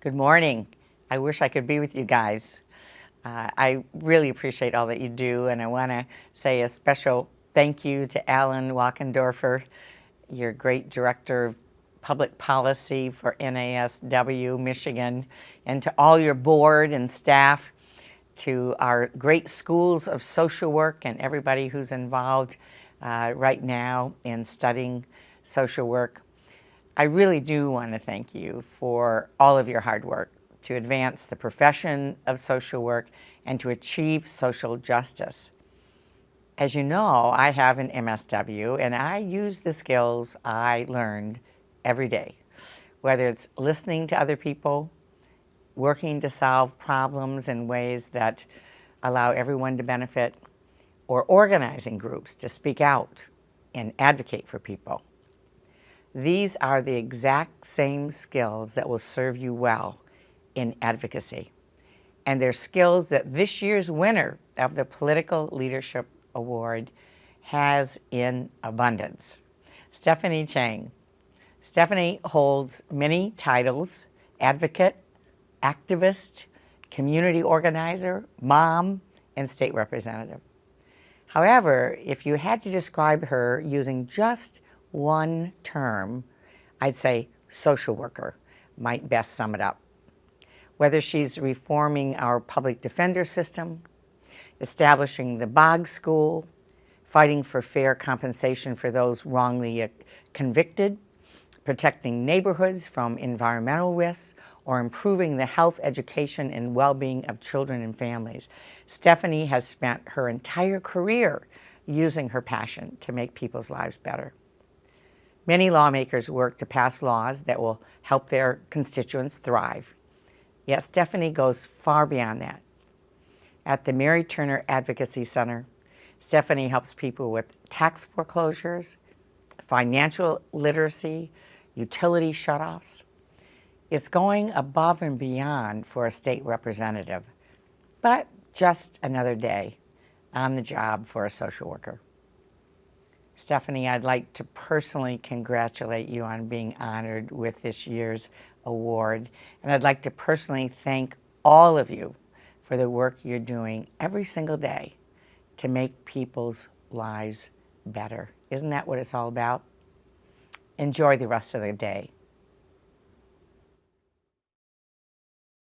Good morning. I wish I could be with you guys. I really appreciate all that you do, and I want to say a special thank you to Alan Walkendorfer, your great Director of Public Policy for NASW-Michigan, and to all your board and staff, to our great schools of social work and everybody who's involved right now in studying social work. I really do want to thank you for all of your hard work to advance the profession of social work and to achieve social justice. As you know, I have an MSW, and I use the skills I learned every day, whether it's listening to other people, working to solve problems in ways that allow everyone to benefit, or organizing groups to speak out and advocate for people. These are the exact same skills that will serve you well in advocacy. And they're skills that this year's winner of the Political Leadership Award has in abundance. Stephanie Chang. Stephanie holds many titles: advocate, activist, community organizer, mom, and state representative. However, if you had to describe her using just one term, I'd say social worker might best sum it up. Whether she's reforming our public defender system, establishing the Bog School, fighting for fair compensation for those wrongly convicted, protecting neighborhoods from environmental risks, or improving the health, education, and well-being of children and families, Stephanie has spent her entire career using her passion to make people's lives better. Many lawmakers work to pass laws that will help their constituents thrive. Yet Stephanie goes far beyond that. At the Mary Turner Advocacy Center, Stephanie helps people with tax foreclosures, financial literacy, utility shutoffs. It's going above and beyond for a state representative, but just another day on the job for a social worker. Stephanie, I'd like to personally congratulate you on being honored with this year's award, and I'd like to personally thank all of you for the work you're doing every single day to make people's lives better. Isn't that what it's all about? Enjoy the rest of the day.